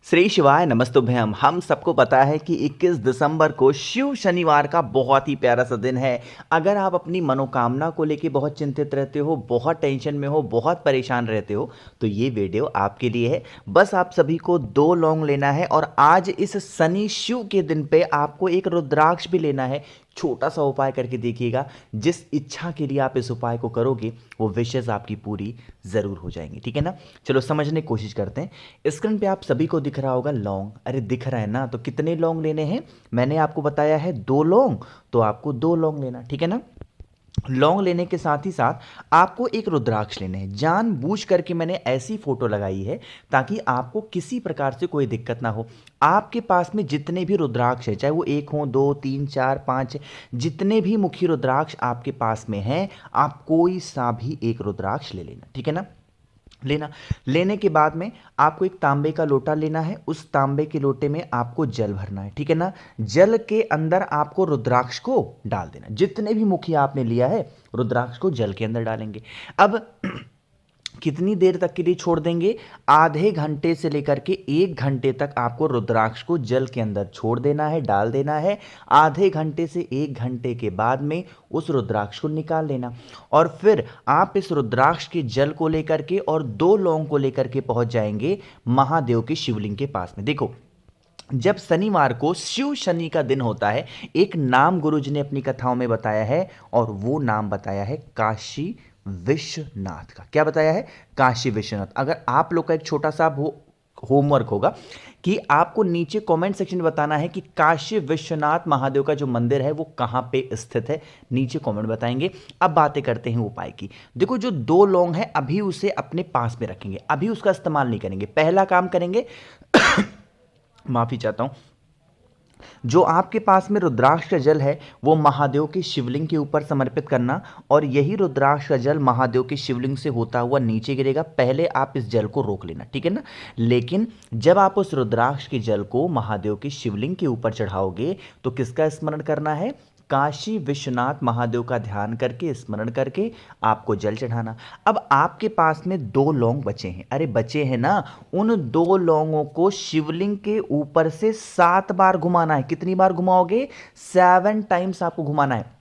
श्री शिवाय नमस्तुभ्यम। हम सबको पता है कि 21 दिसंबर को शिव शनिवार का बहुत ही प्यारा सा दिन है। अगर आप अपनी मनोकामना को लेके बहुत चिंतित रहते हो, बहुत टेंशन में हो, बहुत परेशान रहते हो, तो ये वीडियो आपके लिए है। बस आप सभी को 2 लौंग लेना है और आज इस शनि शिव के दिन पे आपको एक रुद्राक्ष भी लेना है। छोटा सा उपाय करके देखिएगा, जिस इच्छा के लिए आप इस उपाय को करोगे वो विशेष आपकी पूरी ज़रूर हो जाएंगी। ठीक है ना। चलो समझने की कोशिश करते हैं। स्क्रीन पे आप सभी को दिख रहा होगा लौंग। अरे दिख रहा है ना। तो कितने लौंग लेने हैं? मैंने आपको बताया है 2 लौंग, तो आपको 2 लौंग लेना। ठीक है ना। लौंग लेने के साथ ही साथ आपको एक रुद्राक्ष लेने हैं। जानबूझ करके मैंने ऐसी फोटो लगाई है ताकि आपको किसी प्रकार से कोई दिक्कत ना हो। आपके पास में जितने भी रुद्राक्ष है, चाहे वो 1 हो, 2, 3, 4, 5, जितने भी मुखी रुद्राक्ष आपके पास में हैं, आप कोई सा भी एक रुद्राक्ष ले लेना। ठीक है ना। लेने के बाद में आपको एक तांबे का लोटा लेना है। उस तांबे के लोटे में आपको जल भरना है। ठीक है ना। जल के अंदर आपको रुद्राक्ष को डाल देना। जितने भी मुखी आपने लिया है, रुद्राक्ष को जल के अंदर डालेंगे। अब कितनी देर तक के लिए छोड़ देंगे? आधे घंटे से लेकर के 1 घंटे तक आपको रुद्राक्ष को जल के अंदर छोड़ देना है, डाल देना है। आधे घंटे से 1 घंटे के बाद में उस रुद्राक्ष को निकाल लेना और फिर आप इस रुद्राक्ष के जल को लेकर के और 2 लौंग को लेकर के पहुंच जाएंगे महादेव के शिवलिंग के पास में। देखो, जब शनिवार को शिव शनि का दिन होता है, एक नाम गुरुजी ने अपनी कथाओं में बताया है और वो नाम बताया है काशी विश्वनाथ का। क्या बताया है? काशी विश्वनाथ। अगर आप लोग का एक छोटा सा होमवर्क होगा कि आपको नीचे कमेंट सेक्शन में बताना है कि काशी विश्वनाथ महादेव का जो मंदिर है वो कहां पे स्थित है। नीचे कमेंट बताएंगे। अब बातें करते हैं उपाय की। देखो, जो 2 लौंग है अभी उसे अपने पास में रखेंगे, अभी उसका इस्तेमाल नहीं करेंगे। पहला काम करेंगे माफी चाहता हूं, जो आपके पास में रुद्राक्ष का जल है वो महादेव के शिवलिंग के ऊपर समर्पित करना और यही रुद्राक्ष का जल महादेव के शिवलिंग से होता हुआ नीचे गिरेगा। पहले आप इस जल को रोक लेना। ठीक है ना। लेकिन जब आप उस रुद्राक्ष के जल को महादेव के शिवलिंग के ऊपर चढ़ाओगे तो किसका स्मरण करना है? काशी विश्वनाथ महादेव का ध्यान करके, स्मरण करके आपको जल चढ़ाना। अब आपके पास में 2 लौंग बचे हैं। अरे बचे हैं ना। उन 2 लौंगों को शिवलिंग के ऊपर से 7 बार घुमाना है। कितनी बार घुमाओगे? 7 टाइम्स आपको घुमाना है।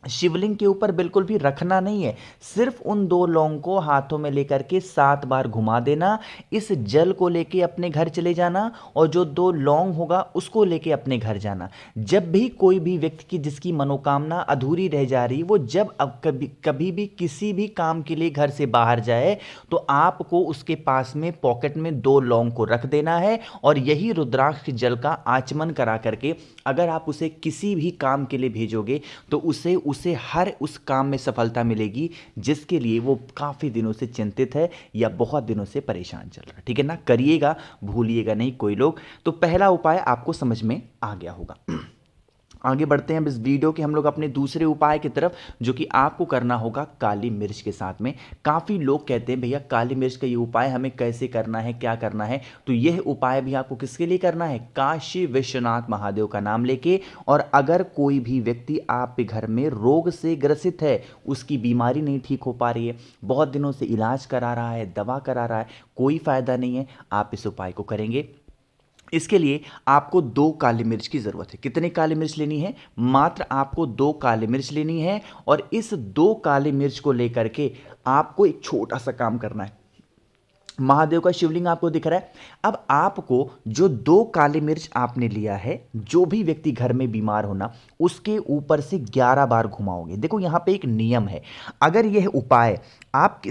शिवलिंग के ऊपर बिल्कुल भी रखना नहीं है। सिर्फ उन 2 लौंग को हाथों में लेकर के 7 बार घुमा देना। इस जल को लेके अपने घर चले जाना और जो 2 लौंग होगा उसको लेके अपने घर जाना। जब भी कोई भी व्यक्ति की जिसकी मनोकामना अधूरी रह जा रही, वो जब अब कभी भी किसी भी काम के लिए घर से बाहर जाए तो आपको उसके पास में पॉकेट में 2 लौंग को रख देना है और यही रुद्राक्ष के जल का आचमन करा करके अगर आप उसे किसी भी काम के लिए भेजोगे तो उसे हर उस काम में सफलता मिलेगी जिसके लिए वो काफ़ी दिनों से चिंतित है या बहुत दिनों से परेशान चल रहा है। ठीक है ना। करिएगा, भूलिएगा नहीं कोई लोग। तो पहला उपाय आपको समझ में आ गया होगा। आगे बढ़ते हैं अब इस वीडियो के हम लोग अपने दूसरे उपाय की तरफ, जो कि आपको करना होगा काली मिर्च के साथ में। काफ़ी लोग कहते हैं भैया काली मिर्च का ये उपाय हमें कैसे करना है, क्या करना है। तो यह उपाय भी आपको किसके लिए करना है? काशी विश्वनाथ महादेव का नाम लेके। और अगर कोई भी व्यक्ति आपके घर में रोग से ग्रसित है, उसकी बीमारी नहीं ठीक हो पा रही है, बहुत दिनों से इलाज करा रहा है, दवा करा रहा है, कोई फायदा नहीं है, आप इस उपाय को करेंगे। इसके लिए आपको 2 काली मिर्च की ज़रूरत है। कितने काली मिर्च लेनी है? मात्र आपको 2 काली मिर्च लेनी है और इस 2 काली मिर्च को लेकर के आपको एक छोटा सा काम करना है। महादेव का शिवलिंग आपको दिख रहा है। अब आपको जो 2 काली मिर्च आपने लिया है, जो भी व्यक्ति घर में बीमार होना, उसके ऊपर से 11 बार घुमाओगे। देखो यहां पे एक नियम है। अगर यह उपाय आप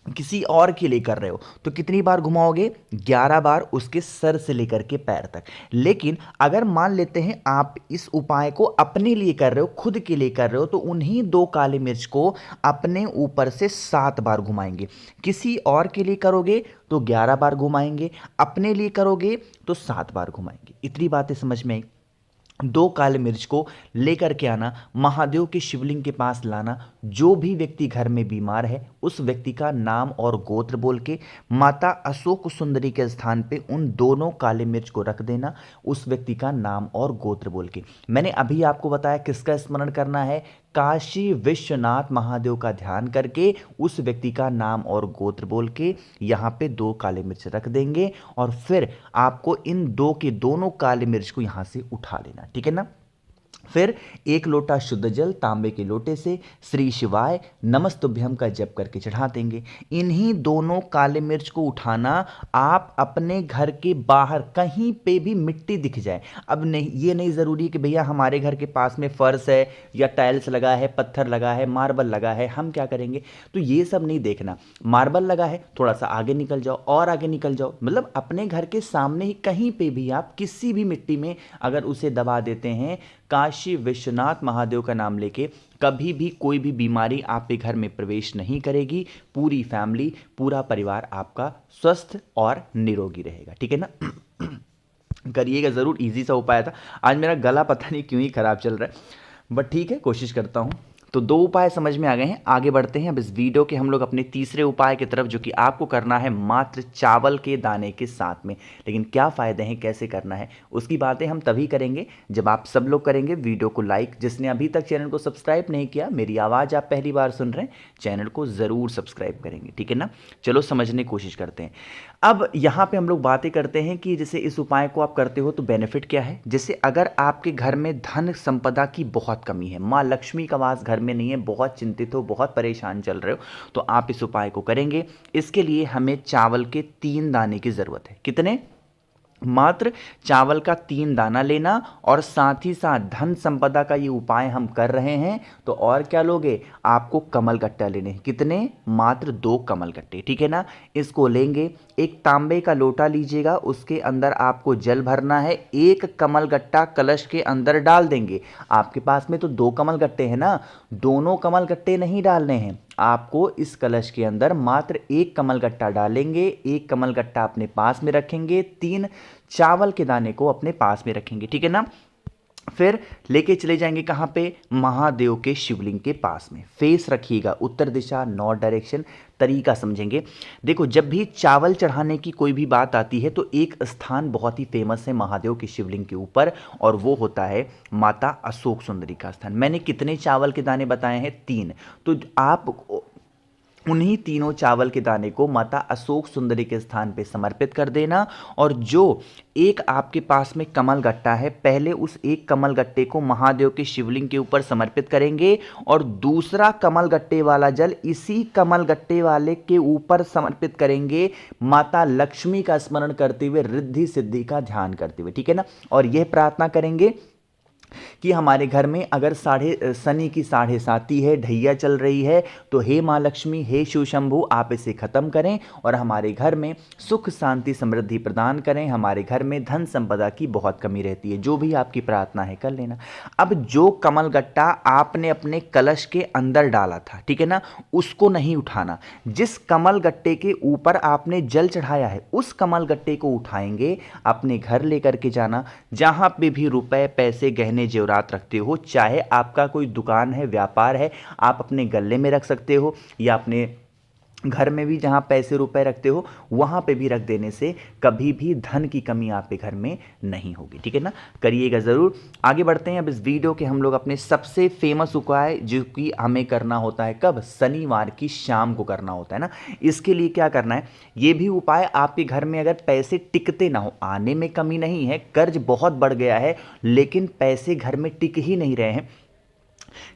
किसी और के लिए कर रहे हो तो कितनी बार घुमाओगे? 11 बार, उसके सर से लेकर के पैर तक। लेकिन अगर मान लेते हैं आप इस उपाय को अपने लिए कर रहे हो, खुद के लिए कर रहे हो, तो उन्हीं 2 काली मिर्च को अपने ऊपर से 7 बार घुमाएंगे। किसी और के लिए करोगे तो 11 बार घुमाएंगे, अपने लिए करोगे तो 7 बार घुमाएंगे। इतनी बातें समझ में आई। 2 काली मिर्च को लेकर के आना, महादेव के शिवलिंग के पास लाना, जो भी व्यक्ति घर में बीमार है उस व्यक्ति का नाम और गोत्र बोल के माता अशोक सुंदरी के स्थान पे उन दोनों काले मिर्च को रख देना, उस व्यक्ति का नाम और गोत्र बोल के। मैंने अभी आपको बताया किसका स्मरण करना है, काशी विश्वनाथ महादेव का ध्यान करके उस व्यक्ति का नाम और गोत्र बोल के यहाँ पे 2 काले मिर्च रख देंगे और फिर आपको इन 2 के दोनों काले मिर्च को यहाँ से उठा लेना, ठीक है ना। फिर 1 लोटा शुद्ध जल तांबे के लोटे से श्री शिवाय नमस्तुभ्यम का जप करके चढ़ा देंगे। इन्हीं दोनों काले मिर्च को उठाना, आप अपने घर के बाहर कहीं पे भी मिट्टी दिख जाए, अब नहीं, ये नहीं ज़रूरी कि भैया हमारे घर के पास में फर्श है या टाइल्स लगा है, पत्थर लगा है, मार्बल लगा है, हम क्या करेंगे, तो ये सब नहीं देखना। मार्बल लगा है, थोड़ा सा आगे निकल जाओ और आगे निकल जाओ, मतलब अपने घर के सामने ही कहीं पे भी आप किसी भी मिट्टी में अगर उसे दबा देते हैं, काशी विश्वनाथ महादेव का नाम लेके, कभी भी कोई भी बीमारी आपके घर में प्रवेश नहीं करेगी। पूरी फैमिली, पूरा परिवार आपका स्वस्थ और निरोगी रहेगा, ठीक है ना। करिएगा ज़रूर, इजी सा उपाय था। आज मेरा गला पता नहीं क्यों ही खराब चल रहा है, बट ठीक है, कोशिश करता हूँ। तो 2 उपाय समझ में आ गए हैं, आगे बढ़ते हैं अब इस वीडियो के हम लोग अपने तीसरे उपाय की तरफ, जो कि आपको करना है मात्र चावल के दाने के साथ में। लेकिन क्या फ़ायदे हैं, कैसे करना है, उसकी बातें हम तभी करेंगे जब आप सब लोग करेंगे वीडियो को लाइक। जिसने अभी तक चैनल को सब्सक्राइब नहीं किया, मेरी आवाज़ आप पहली बार सुन रहे हैं, चैनल को ज़रूर सब्सक्राइब करेंगे, ठीक है ना। चलो समझने की कोशिश करते हैं। अब यहाँ पे हम लोग बातें करते हैं कि जैसे इस उपाय को आप करते हो तो बेनिफिट क्या है। जैसे अगर आपके घर में धन संपदा की बहुत कमी है, माँ लक्ष्मी का वास घर में नहीं है, बहुत चिंतित हो, बहुत परेशान चल रहे हो, तो आप इस उपाय को करेंगे। इसके लिए हमें चावल के 3 दाने की ज़रूरत है। कितने? मात्र चावल का 3 दाना लेना, और साथ ही साथ धन संपदा का ये उपाय हम कर रहे हैं तो और क्या लोगे, आपको कमल गट्टा लेने हैं। कितने? मात्र 2 कमल गट्टे, ठीक है ना। इसको लेंगे, एक तांबे का लोटा लीजिएगा, उसके अंदर आपको जल भरना है, 1 कमल गट्टा कलश के अंदर डाल देंगे। आपके पास में तो 2 कमल गट्टे हैं ना, दोनों कमल गट्टे नहीं डालने हैं आपको। इस कलश के अंदर मात्र 1 कमल गट्टा डालेंगे, 1 कमल गट्टा अपने पास में रखेंगे, 3 चावल के दाने को अपने पास में रखेंगे, ठीक है ना। फिर लेके चले जाएंगे कहाँ पे, महादेव के शिवलिंग के पास में। फेस रखिएगा उत्तर दिशा, नॉर्थ डायरेक्शन। तरीका समझेंगे, देखो जब भी चावल चढ़ाने की कोई भी बात आती है तो एक स्थान बहुत ही फेमस है महादेव के शिवलिंग के ऊपर, और वो होता है माता अशोक सुंदरी का स्थान। मैंने कितने चावल के दाने बताए हैं? 3। तो आप उन्हीं तीनों चावल के दाने को माता अशोक सुंदरी के स्थान पे समर्पित कर देना, और जो एक आपके पास में कमल गट्टा है, पहले उस 1 कमल गट्टे को महादेव के शिवलिंग के ऊपर समर्पित करेंगे, और दूसरा कमल गट्टे वाला जल इसी कमल गट्टे वाले के ऊपर समर्पित करेंगे, माता लक्ष्मी का स्मरण करते हुए, रिद्धि सिद्धि का ध्यान करते हुए, ठीक है ना। और यह प्रार्थना करेंगे कि हमारे घर में अगर शनि की 7.5 है, ढैया चल रही है, तो हे माँ लक्ष्मी, हे शिव शंभु, आप इसे खत्म करें और हमारे घर में सुख शांति समृद्धि प्रदान करें। हमारे घर में धन संपदा की बहुत कमी रहती है। जो भी आपकी प्रार्थना है कर लेना। अब जो कमल गट्टा आपने अपने कलश के अंदर डाला था, ठीक है ना, उसको नहीं उठाना। जिस कमल गट्टे के ऊपर आपने जल चढ़ाया है उस कमल गट्टे को उठाएंगे, अपने घर लेकर के जाना। जहां पे भी रुपए पैसे गहने जेवरात रखते हो, चाहे आपका कोई दुकान है, व्यापार है, आप अपने गल्ले में रख सकते हो, या अपने घर में भी जहां पैसे रुपए रखते हो वहां पे भी रख देने से कभी भी धन की कमी आपके घर में नहीं होगी, ठीक है ना। करिएगा ज़रूर। आगे बढ़ते हैं अब इस वीडियो के हम लोग अपने सबसे फेमस उपाय, जो कि हमें करना होता है कब, शनिवार की शाम को करना होता है ना। इसके लिए क्या करना है, ये भी उपाय आपके घर में अगर पैसे टिकते ना हो, आने में कमी नहीं है, कर्ज बहुत बढ़ गया है लेकिन पैसे घर में टिक ही नहीं रहे हैं,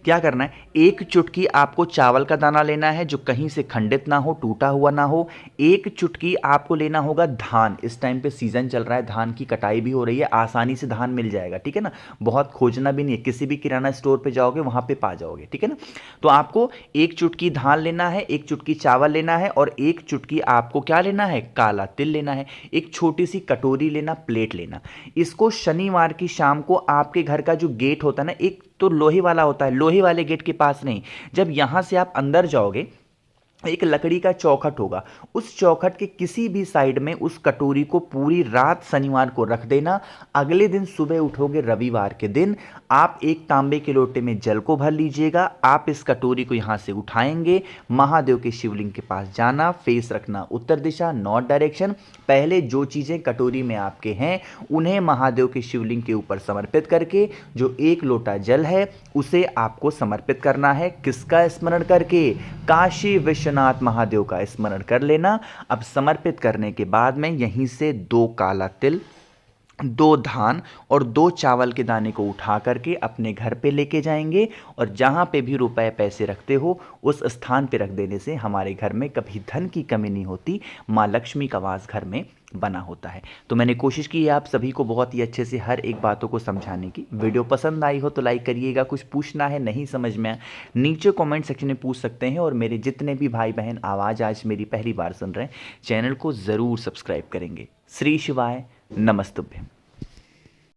क्या करना है, 1 चुटकी आपको चावल का दाना लेना है जो कहीं से खंडित ना हो, टूटा हुआ ना हो। 1 चुटकी आपको लेना होगा धान। इस टाइम पे सीजन चल रहा है, धान की कटाई भी हो रही है, आसानी से धान मिल जाएगा, ठीक है ना, बहुत खोजना भी नहीं है, किसी भी किराना स्टोर पे जाओगे वहां पे पा जाओगे, ठीक है ना। तो आपको 1 चुटकी धान लेना है, 1 चुटकी चावल लेना है, और 1 चुटकी आपको क्या लेना है, काला तिल लेना है। एक छोटी सी कटोरी लेना, प्लेट लेना। इसको शनिवार की शाम को आपके घर का जो गेट होता है ना, एक तो लोहे वाला होता है, लोहे वाले गेट के पास नहीं, जब यहां से आप अंदर जाओगे एक लकड़ी का चौखट होगा, उस चौखट के किसी भी साइड में उस कटोरी को पूरी रात शनिवार को रख देना। अगले दिन सुबह उठोगे रविवार के दिन, आप एक तांबे के लोटे में जल को भर लीजिएगा। आप इस कटोरी को यहाँ से उठाएंगे, महादेव के शिवलिंग के पास जाना, फेस रखना उत्तर दिशा, नॉर्थ डायरेक्शन। पहले जो चीज़ें कटोरी में आपके हैं उन्हें महादेव के शिवलिंग के ऊपर समर्पित करके जो एक लोटा जल है उसे आपको समर्पित करना है। किसका स्मरण करके? काशी विश्वनाथ महादेव का स्मरण कर लेना। अब समर्पित करने के बाद में यहीं से 2 काला तिल, 2 धान और 2 चावल के दाने को उठा करके अपने घर पे लेके जाएंगे और जहाँ पे भी रुपए पैसे रखते हो उस स्थान पे रख देने से हमारे घर में कभी धन की कमी नहीं होती, माँ लक्ष्मी का वास घर में बना होता है। तो मैंने कोशिश की है आप सभी को बहुत ही अच्छे से हर एक बातों को समझाने की। वीडियो पसंद आई हो तो लाइक करिएगा, कुछ पूछना है नहीं समझ में नीचे कमेंट सेक्शन में पूछ सकते हैं, और मेरे जितने भी भाई बहन आवाज़ आज मेरी पहली बार सुन रहे हैं चैनल को ज़रूर सब्सक्राइब करेंगे। श्री शिवाय नमस्तुभ्यम।